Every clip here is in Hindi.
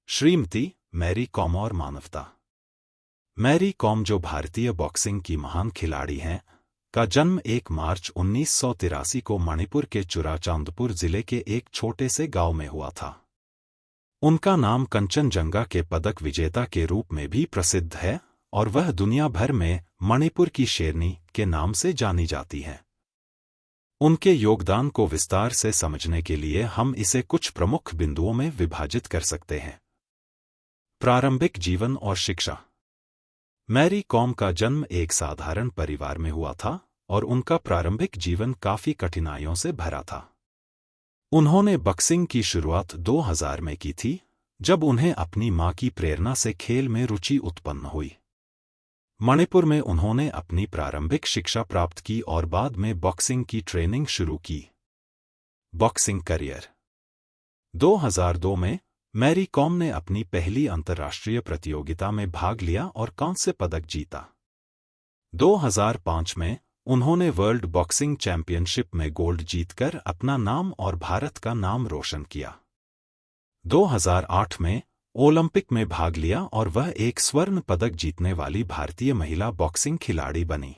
श्रीमती मैरी कॉम और मानवता। मैरी कॉम, जो भारतीय बॉक्सिंग की महान खिलाड़ी हैं, का जन्म 1 मार्च 1983 को मणिपुर के चुराचांदपुर जिले के एक छोटे से गांव में हुआ था। उनका नाम कंचनजंगा के पदक विजेता के रूप में भी प्रसिद्ध है और वह दुनिया भर में मणिपुर की शेरनी के नाम से जानी जाती हैं। उनके योगदान को विस्तार से समझने के लिए हम इसे कुछ प्रमुख बिंदुओं में विभाजित कर सकते हैं। प्रारंभिक जीवन और शिक्षा। मैरी कॉम का जन्म एक साधारण परिवार में हुआ था और उनका प्रारंभिक जीवन काफी कठिनाइयों से भरा था। उन्होंने बॉक्सिंग की शुरुआत 2000 में की थी, जब उन्हें अपनी मां की प्रेरणा से खेल में रुचि उत्पन्न हुई। मणिपुर में उन्होंने अपनी प्रारंभिक शिक्षा प्राप्त की और बाद में बॉक्सिंग की ट्रेनिंग शुरू की। Boxing career. 2002 में मैरी कॉम ने अपनी पहली अंतर्राष्ट्रीय प्रतियोगिता में भाग लिया और कांस्य पदक जीता। 2005 में उन्होंने वर्ल्ड बॉक्सिंग चैंपियनशिप में गोल्ड जीतकर अपना नाम और भारत का नाम रोशन किया। 2008 में ओलंपिक में भाग लिया और वह एक स्वर्ण पदक जीतने वाली भारतीय महिला बॉक्सिंग खिलाड़ी बनी।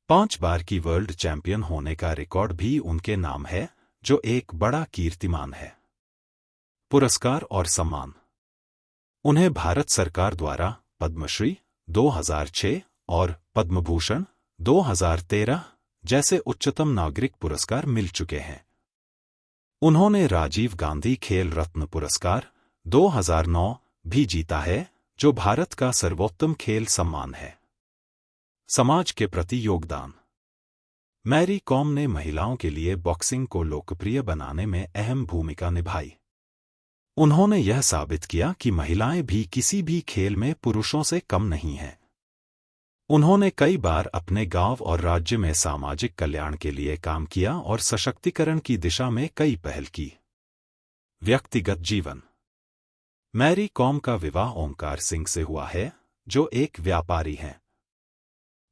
5 बार की वर्ल्ड चैंपियन होने का रिकॉर्ड भी उनके नाम है, जो एक बड़ा कीर्तिमान है। पुरस्कार और सम्मान। उन्हें भारत सरकार द्वारा पद्मश्री 2006 और पद्म भूषण 2013 जैसे उच्चतम नागरिक पुरस्कार मिल चुके हैं। उन्होंने राजीव गांधी खेल रत्न पुरस्कार 2009 भी जीता है, जो भारत का सर्वोत्तम खेल सम्मान है। समाज के प्रति योगदान। मैरी कॉम ने महिलाओं के लिए बॉक्सिंग को लोकप्रिय बनाने में अहम भूमिका निभाई। उन्होंने यह साबित किया कि महिलाएं भी किसी भी खेल में पुरुषों से कम नहीं हैं। उन्होंने कई बार अपने गांव और राज्य में सामाजिक कल्याण के लिए काम किया और सशक्तिकरण की दिशा में कई पहल की। व्यक्तिगत जीवन। मैरी कॉम का विवाह ओंकार सिंह से हुआ है, जो एक व्यापारी हैं।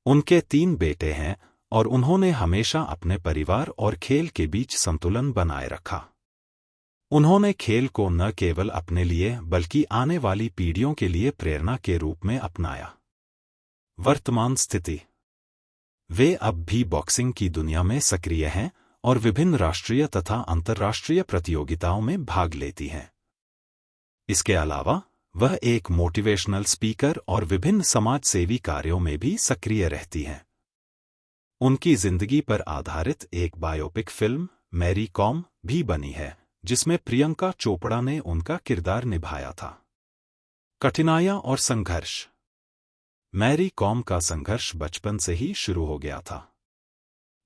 उनके 3 बेटे हैं और उन्होंने हमेशा अपने परिवार और खेल के बीच संतुलन बनाए रखा। उन्होंने खेल को न केवल अपने लिए बल्कि आने वाली पीढ़ियों के लिए प्रेरणा के रूप में अपनाया। वर्तमान स्थिति। वे अब भी बॉक्सिंग की दुनिया में सक्रिय हैं और विभिन्न राष्ट्रीय तथा अंतर्राष्ट्रीय प्रतियोगिताओं में भाग लेती हैं। इसके अलावा वह एक मोटिवेशनल स्पीकर और विभिन्न समाज सेवी कार्यों में भी सक्रिय रहती हैं। उनकी जिंदगी पर आधारित एक बायोपिक फिल्म मैरी कॉम भी बनी है, जिसमें प्रियंका चोपड़ा ने उनका किरदार निभाया था। कठिनाइयां और संघर्ष। मैरी कॉम का संघर्ष बचपन से ही शुरू हो गया था।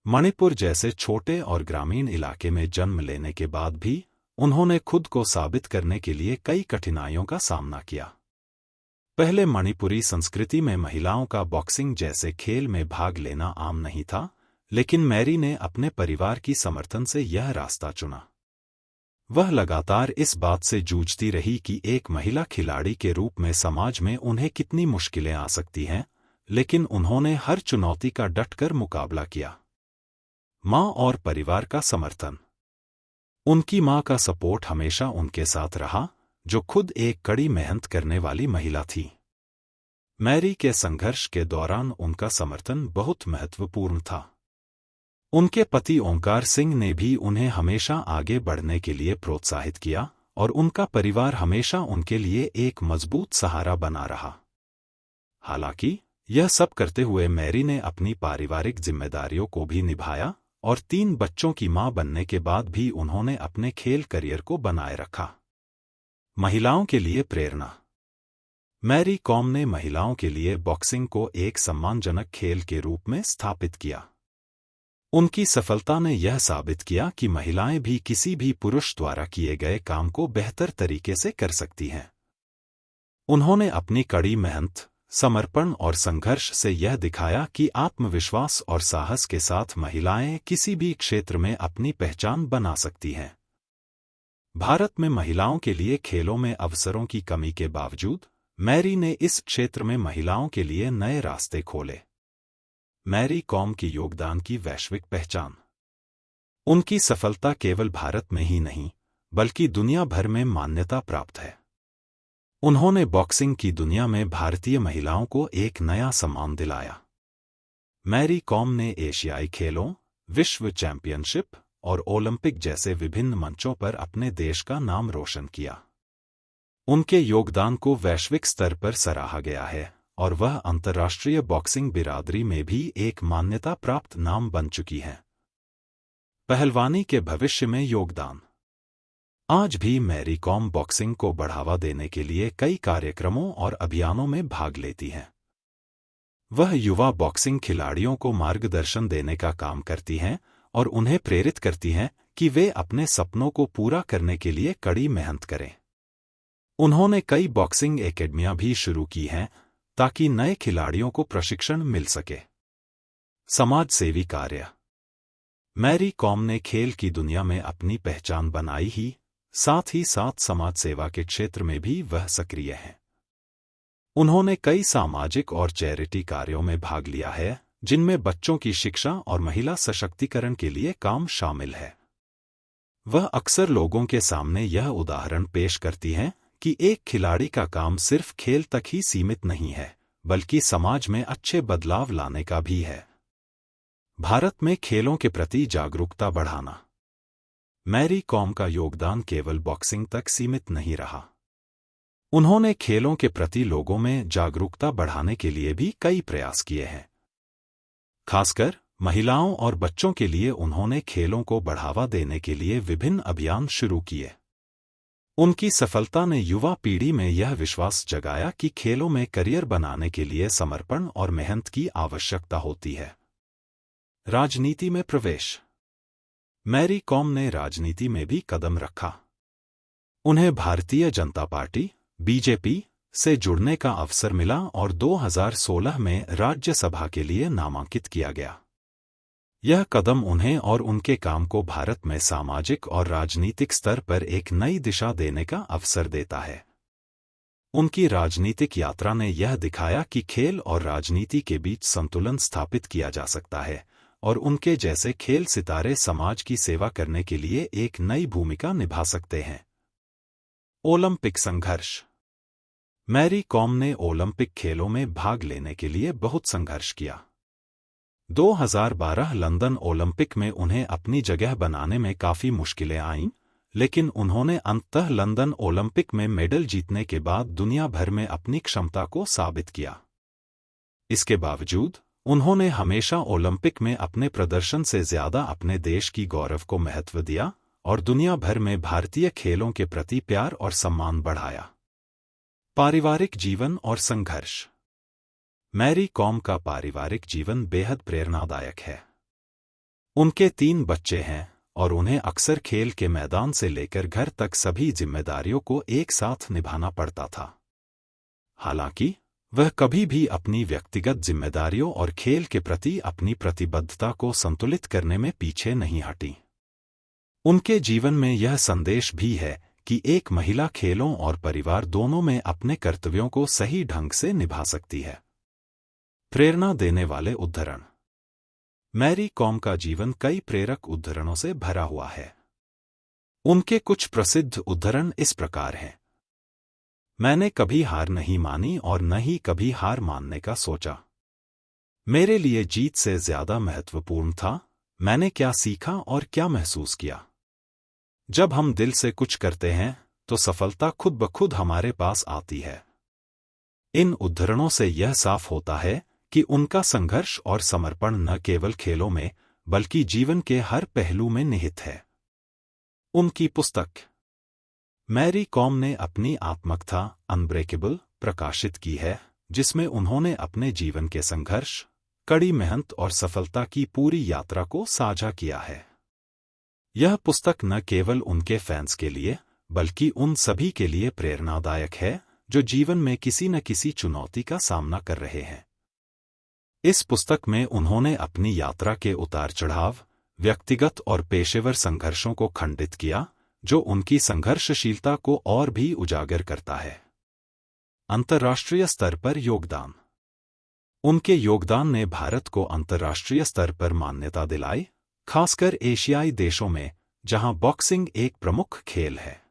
मणिपुर जैसे छोटे और ग्रामीण इलाके में जन्म लेने के बाद भी उन्होंने खुद को साबित करने के लिए कई कठिनाइयों का सामना किया। पहले मणिपुरी संस्कृति में महिलाओं का बॉक्सिंग जैसे खेल में भाग लेना आम नहीं था, लेकिन मैरी ने अपने परिवार की समर्थन से यह रास्ता चुना। वह लगातार इस बात से जूझती रही कि एक महिला खिलाड़ी के रूप में समाज में उन्हें कितनी मुश्किलें आ सकती हैं, लेकिन उन्होंने हर चुनौती का डटकर मुकाबला किया। मां और परिवार का समर्थन। उनकी मां का सपोर्ट हमेशा उनके साथ रहा, जो खुद एक कड़ी मेहनत करने वाली महिला थी। मैरी के संघर्ष के दौरान उनका समर्थन बहुत महत्वपूर्ण था। उनके पति ओंकार सिंह ने भी उन्हें हमेशा आगे बढ़ने के लिए प्रोत्साहित किया और उनका परिवार हमेशा उनके लिए एक मजबूत सहारा बना रहा। हालांकि यह सब करते हुए मैरी ने अपनी पारिवारिक जिम्मेदारियों को भी निभाया और 3 बच्चों की मां बनने के बाद भी उन्होंने अपने खेल करियर को बनाए रखा। महिलाओं के लिए प्रेरणा। मैरी कॉम ने महिलाओं के लिए बॉक्सिंग को एक सम्मानजनक खेल के रूप में स्थापित किया। उनकी सफलता ने यह साबित किया कि महिलाएं भी किसी भी पुरुष द्वारा किए गए काम को बेहतर तरीके से कर सकती हैं। उन्होंने अपनी कड़ी मेहनत, समर्पण और संघर्ष से यह दिखाया कि आत्मविश्वास और साहस के साथ महिलाएं किसी भी क्षेत्र में अपनी पहचान बना सकती हैं। भारत में महिलाओं के लिए खेलों में अवसरों की कमी के बावजूद मैरी ने इस क्षेत्र में महिलाओं के लिए नए रास्ते खोले। मैरी कॉम की योगदान की वैश्विक पहचान। उनकी सफलता केवल भारत में ही नहीं, बल्कि दुनिया भर में मान्यता प्राप्त है। उन्होंने बॉक्सिंग की दुनिया में भारतीय महिलाओं को एक नया सम्मान दिलाया। मैरी कॉम ने एशियाई खेलों, विश्व चैंपियनशिप और ओलंपिक जैसे विभिन्न मंचों पर अपने देश का नाम रोशन किया। उनके योगदान को वैश्विक स्तर पर सराहा गया है और वह अंतर्राष्ट्रीय बॉक्सिंग बिरादरी में भी एक मान्यता प्राप्त नाम बन चुकी हैं। पहलवानी के भविष्य में योगदान। आज भी मैरी कॉम बॉक्सिंग को बढ़ावा देने के लिए कई कार्यक्रमों और अभियानों में भाग लेती हैं। वह युवा बॉक्सिंग खिलाड़ियों को मार्गदर्शन देने का काम करती हैं और उन्हें प्रेरित करती हैं कि वे अपने सपनों को पूरा करने के लिए कड़ी मेहनत करें। उन्होंने कई बॉक्सिंग एकेडमियां भी शुरू की हैं ताकि नए खिलाड़ियों को प्रशिक्षण मिल सके। समाज सेवी कार्य। मैरी कॉम ने खेल की दुनिया में अपनी पहचान बनाई ही साथ समाज सेवा के क्षेत्र में भी वह सक्रिय हैं। उन्होंने कई सामाजिक और चैरिटी कार्यों में भाग लिया है, जिनमें बच्चों की शिक्षा और महिला सशक्तिकरण के लिए काम शामिल है। वह अक्सर लोगों के सामने यह उदाहरण पेश करती हैं कि एक खिलाड़ी का काम सिर्फ खेल तक ही सीमित नहीं है, बल्कि समाज में अच्छे बदलाव लाने का भी है। भारत में खेलों के प्रति जागरूकता बढ़ाना। मैरी कॉम का योगदान केवल बॉक्सिंग तक सीमित नहीं रहा। उन्होंने खेलों के प्रति लोगों में जागरूकता बढ़ाने के लिए भी कई प्रयास किए हैं। खासकर महिलाओं और बच्चों के लिए उन्होंने खेलों को बढ़ावा देने के लिए विभिन्न अभियान शुरू किए। उनकी सफलता ने युवा पीढ़ी में यह विश्वास जगाया कि खेलों में करियर बनाने के लिए समर्पण और मेहनत की आवश्यकता होती है। राजनीति में प्रवेश। मैरी कॉम ने राजनीति में भी कदम रखा। उन्हें भारतीय जनता पार्टी (बीजेपी) से जुड़ने का अवसर मिला और 2016 में राज्यसभा के लिए नामांकित किया गया। यह कदम उन्हें और उनके काम को भारत में सामाजिक और राजनीतिक स्तर पर एक नई दिशा देने का अवसर देता है। उनकी राजनीतिक यात्रा ने यह दिखाया कि खेल और राजनीति के बीच संतुलन स्थापित किया जा सकता है और उनके जैसे खेल सितारे समाज की सेवा करने के लिए एक नई भूमिका निभा सकते हैं। ओलंपिक संघर्ष। मैरी कॉम ने ओलंपिक खेलों में भाग लेने के लिए बहुत संघर्ष किया। 2012 लंदन ओलंपिक में उन्हें अपनी जगह बनाने में काफी मुश्किलें आईं, लेकिन उन्होंने अंततः लंदन ओलंपिक में मेडल जीतने के बाद दुनिया भर में अपनी क्षमता को साबित किया। इसके बावजूद उन्होंने हमेशा ओलंपिक में अपने प्रदर्शन से ज्यादा अपने देश की गौरव को महत्व दिया और दुनिया भर में भारतीय खेलों के प्रति प्यार और सम्मान बढ़ाया। पारिवारिक जीवन और संघर्ष। मैरी कॉम का पारिवारिक जीवन बेहद प्रेरणादायक है। उनके 3 बच्चे हैं और उन्हें अक्सर खेल के मैदान से लेकर घर तक सभी जिम्मेदारियों को एक साथ निभाना पड़ता था। हालांकि वह कभी भी अपनी व्यक्तिगत जिम्मेदारियों और खेल के प्रति अपनी प्रतिबद्धता को संतुलित करने में पीछे नहीं हटी। उनके जीवन में यह संदेश भी है कि एक महिला खेलों और परिवार दोनों में अपने कर्तव्यों को सही ढंग से निभा सकती है। प्रेरणा देने वाले उद्धरण। मैरी कॉम का जीवन कई प्रेरक उद्धरणों से भरा हुआ है। उनके कुछ प्रसिद्ध उद्धरण इस प्रकार हैं। मैंने कभी हार नहीं मानी और न ही कभी हार मानने का सोचा। मेरे लिए जीत से ज्यादा महत्वपूर्ण था मैंने क्या सीखा और क्या महसूस किया। जब हम दिल से कुछ करते हैं तो सफलता खुद ब खुद हमारे पास आती है। इन उद्धरणों से यह साफ होता है कि उनका संघर्ष और समर्पण न केवल खेलों में बल्कि जीवन के हर पहलू में निहित है। उनकी पुस्तक। मैरी कॉम ने अपनी आत्मकथा अनब्रेकेबल प्रकाशित की है, जिसमें उन्होंने अपने जीवन के संघर्ष, कड़ी मेहनत और सफलता की पूरी यात्रा को साझा किया है। यह पुस्तक न केवल उनके फैंस के लिए बल्कि उन सभी के लिए प्रेरणादायक है जो जीवन में किसी न किसी चुनौती का सामना कर रहे हैं। इस पुस्तक में उन्होंने अपनी यात्रा के उतार चढ़ाव, व्यक्तिगत और पेशेवर संघर्षों को खंडित किया, जो उनकी संघर्षशीलता को और भी उजागर करता है। अंतर्राष्ट्रीय स्तर पर योगदान। उनके योगदान ने भारत को अंतर्राष्ट्रीय स्तर पर मान्यता दिलाई, खासकर एशियाई देशों में, जहां बॉक्सिंग एक प्रमुख खेल है।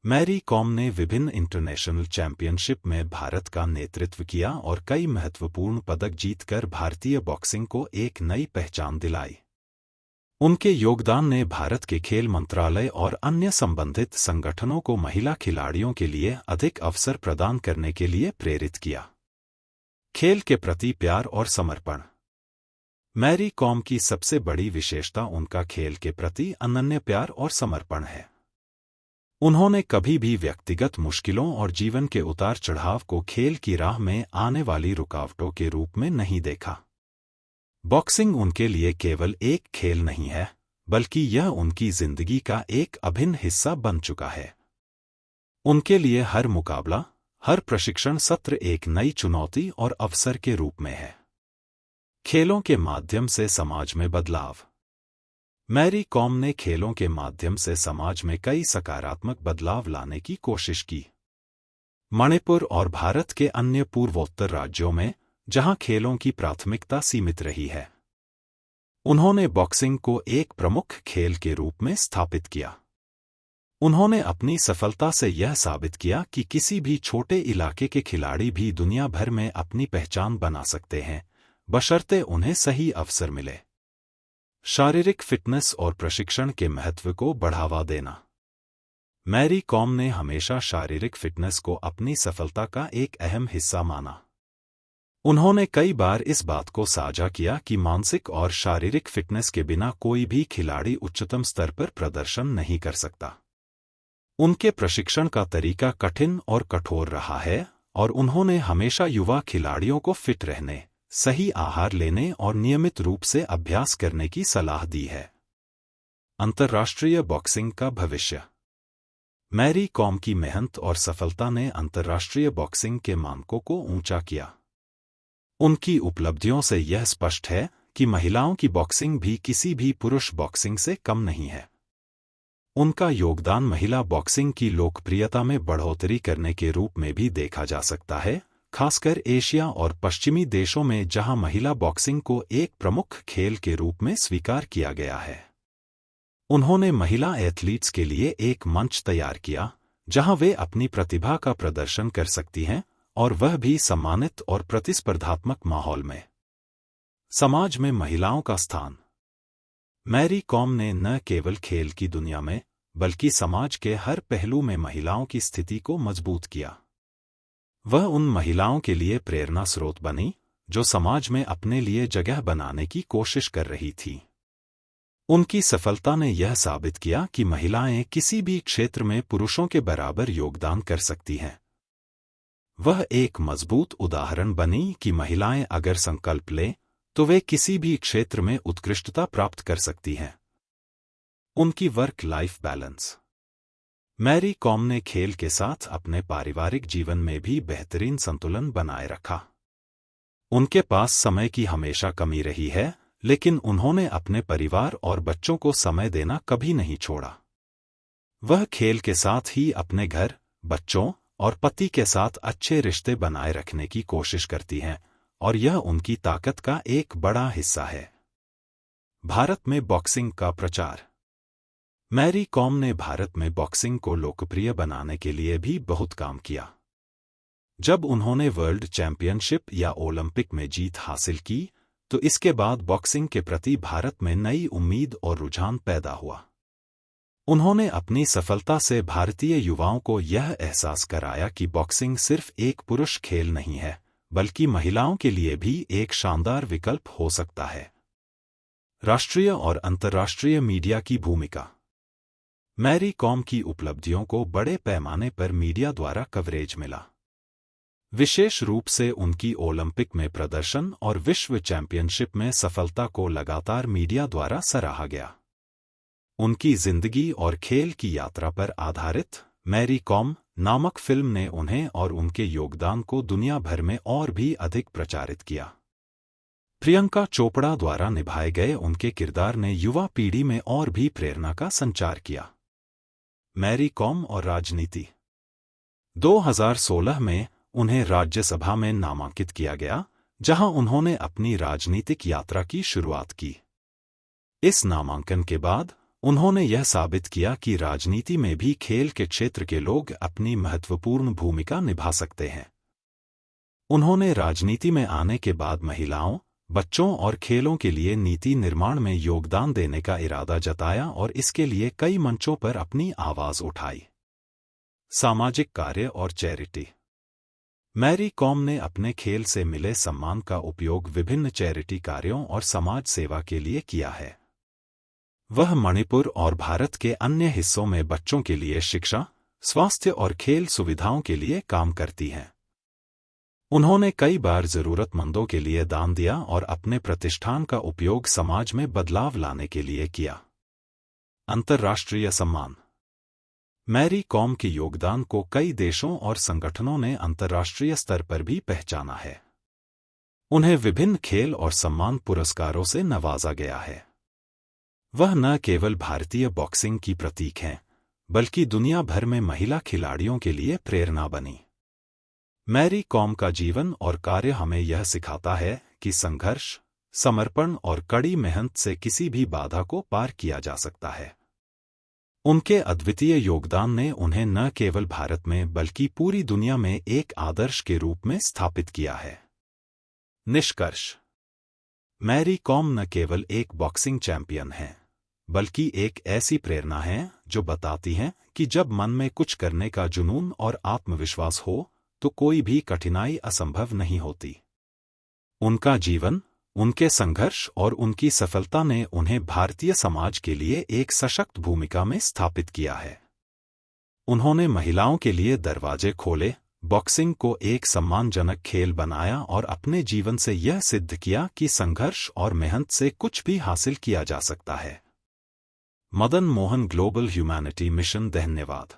मैरी कॉम ने विभिन्न इंटरनेशनल चैंपियनशिप में भारत का नेतृत्व किया और कई महत्वपूर्ण पदक जीतकर भारतीय बॉक्सिंग को एक नई पहचान दिलाई। उनके योगदान ने भारत के खेल मंत्रालय और अन्य संबंधित संगठनों को महिला खिलाड़ियों के लिए अधिक अवसर प्रदान करने के लिए प्रेरित किया। खेल के प्रति प्यार और समर्पण। मैरी कॉम की सबसे बड़ी विशेषता उनका खेल के प्रति अनन्य प्यार और समर्पण है। उन्होंने कभी भी व्यक्तिगत मुश्किलों और जीवन के उतार चढ़ाव को खेल की राह में आने वाली रुकावटों के रूप में नहीं देखा। बॉक्सिंग उनके लिए केवल एक खेल नहीं है, बल्कि यह उनकी जिंदगी का एक अभिन्न हिस्सा बन चुका है। उनके लिए हर मुकाबला, हर प्रशिक्षण सत्र एक नई चुनौती और अवसर के रूप में है। खेलों के माध्यम से समाज में बदलाव। मैरी कॉम ने खेलों के माध्यम से समाज में कई सकारात्मक बदलाव लाने की कोशिश की। मणिपुर और भारत के अन्य पूर्वोत्तर राज्यों में, जहां खेलों की प्राथमिकता सीमित रही है, उन्होंने बॉक्सिंग को एक प्रमुख खेल के रूप में स्थापित किया। उन्होंने अपनी सफलता से यह साबित किया कि किसी भी छोटे इलाके के खिलाड़ी भी दुनिया भर में अपनी पहचान बना सकते हैं, बशर्ते उन्हें सही अवसर मिले। शारीरिक फिटनेस और प्रशिक्षण के महत्व को बढ़ावा देना। मैरी कॉम ने हमेशा शारीरिक फिटनेस को अपनी सफलता का एक अहम हिस्सा माना। उन्होंने कई बार इस बात को साझा किया कि मानसिक और शारीरिक फिटनेस के बिना कोई भी खिलाड़ी उच्चतम स्तर पर प्रदर्शन नहीं कर सकता। उनके प्रशिक्षण का तरीका कठिन और कठोर रहा है और उन्होंने हमेशा युवा खिलाड़ियों को फिट रहने, सही आहार लेने और नियमित रूप से अभ्यास करने की सलाह दी है। अंतर्राष्ट्रीय बॉक्सिंग का भविष्य। मैरी कॉम की मेहनत और सफलता ने अंतर्राष्ट्रीय बॉक्सिंग के मानकों को ऊंचा किया। उनकी उपलब्धियों से यह स्पष्ट है कि महिलाओं की बॉक्सिंग भी किसी भी पुरुष बॉक्सिंग से कम नहीं है। उनका योगदान महिला बॉक्सिंग की लोकप्रियता में बढ़ोतरी करने के रूप में भी देखा जा सकता है, खासकर एशिया और पश्चिमी देशों में जहां महिला बॉक्सिंग को एक प्रमुख खेल के रूप में स्वीकार किया गया है। उन्होंने महिला एथलीट्स के लिए एक मंच तैयार किया जहां वे अपनी प्रतिभा का प्रदर्शन कर सकती हैं, और वह भी सम्मानित और प्रतिस्पर्धात्मक माहौल में। समाज में महिलाओं का स्थान। मैरी कॉम ने न केवल खेल की दुनिया में, बल्कि समाज के हर पहलू में महिलाओं की स्थिति को मजबूत किया। वह उन महिलाओं के लिए प्रेरणा स्रोत बनी जो समाज में अपने लिए जगह बनाने की कोशिश कर रही थी। उनकी सफलता ने यह साबित किया कि महिलाएं किसी भी क्षेत्र में पुरुषों के बराबर योगदान कर सकती हैं। वह एक मजबूत उदाहरण बनी कि महिलाएं अगर संकल्प लें तो वे किसी भी क्षेत्र में उत्कृष्टता प्राप्त कर सकती हैं। उनकी work life balance. Mary Kom ने खेल के साथ अपने पारिवारिक जीवन में भी बेहतरीन संतुलन बनाए रखा। उनके पास समय की हमेशा कमी रही है, लेकिन उन्होंने अपने परिवार और बच्चों को समय देना कभी नहीं छोड़ा। वह खेल के साथ ही अपने घर, बच्चों और पति के साथ अच्छे रिश्ते बनाए रखने की कोशिश करती हैं, और यह उनकी ताकत का एक बड़ा हिस्सा है। भारत में बॉक्सिंग का प्रचार। मैरी कॉम ने भारत में बॉक्सिंग को लोकप्रिय बनाने के लिए भी बहुत काम किया। जब उन्होंने वर्ल्ड चैंपियनशिप या ओलंपिक में जीत हासिल की, तो इसके बाद बॉक्सिंग के प्रति भारत में नई उम्मीद और रुझान पैदा हुआ। उन्होंने अपनी सफलता से भारतीय युवाओं को यह एहसास कराया कि बॉक्सिंग सिर्फ एक पुरुष खेल नहीं है, बल्कि महिलाओं के लिए भी एक शानदार विकल्प हो सकता है। राष्ट्रीय और अंतर्राष्ट्रीय मीडिया की भूमिका। मैरी कॉम की उपलब्धियों को बड़े पैमाने पर मीडिया द्वारा कवरेज मिला। विशेष रूप से उनकी ओलंपिक में प्रदर्शन और विश्व चैंपियनशिप में सफलता को लगातार मीडिया द्वारा सराहा गया। उनकी जिंदगी और खेल की यात्रा पर आधारित मैरी कॉम नामक फिल्म ने उन्हें और उनके योगदान को दुनिया भर में और भी अधिक प्रचारित किया। प्रियंका चोपड़ा द्वारा निभाए गए उनके किरदार ने युवा पीढ़ी में और भी प्रेरणा का संचार किया। मैरी कॉम और राजनीति। 2016 में उन्हें राज्यसभा में नामांकित किया गया, जहां उन्होंने अपनी राजनीतिक यात्रा की शुरुआत की। इस नामांकन के बाद उन्होंने यह साबित किया कि राजनीति में भी खेल के क्षेत्र के लोग अपनी महत्वपूर्ण भूमिका निभा सकते हैं। उन्होंने राजनीति में आने के बाद महिलाओं, बच्चों और खेलों के लिए नीति निर्माण में योगदान देने का इरादा जताया और इसके लिए कई मंचों पर अपनी आवाज उठाई। सामाजिक कार्य और चैरिटी। मैरी कॉम ने अपने खेल से मिले सम्मान का उपयोग विभिन्न चैरिटी कार्यों और समाज सेवा के लिए किया है। वह मणिपुर और भारत के अन्य हिस्सों में बच्चों के लिए शिक्षा, स्वास्थ्य और खेल सुविधाओं के लिए काम करती हैं। उन्होंने कई बार जरूरतमंदों के लिए दान दिया और अपने प्रतिष्ठान का उपयोग समाज में बदलाव लाने के लिए किया। अंतर्राष्ट्रीय सम्मान। मैरी कॉम के योगदान को कई देशों और संगठनों ने अंतर्राष्ट्रीय स्तर पर भी पहचाना है। उन्हें विभिन्न खेल और सम्मान पुरस्कारों से नवाजा गया है। वह न केवल भारतीय बॉक्सिंग की प्रतीक हैं, बल्कि दुनिया भर में महिला खिलाड़ियों के लिए प्रेरणा बनी। मैरी कॉम का जीवन और कार्य हमें यह सिखाता है कि संघर्ष, समर्पण और कड़ी मेहनत से किसी भी बाधा को पार किया जा सकता है। उनके अद्वितीय योगदान ने उन्हें न केवल भारत में बल्कि पूरी दुनिया में एक आदर्श के रूप में स्थापित किया है। निष्कर्ष। मैरी कॉम न केवल एक बॉक्सिंग चैंपियन हैं, बल्कि एक ऐसी प्रेरणा है जो बताती है कि जब मन में कुछ करने का जुनून और आत्मविश्वास हो तो कोई भी कठिनाई असंभव नहीं होती। उनका जीवन, उनके संघर्ष और उनकी सफलता ने उन्हें भारतीय समाज के लिए एक सशक्त भूमिका में स्थापित किया है। उन्होंने महिलाओं के लिए दरवाजे खोले, बॉक्सिंग को एक सम्मानजनक खेल बनाया और अपने जीवन से यह सिद्ध किया कि संघर्ष और मेहनत से कुछ भी हासिल किया जा सकता है। Madan Mohan global humanity mission. धन्यवाद।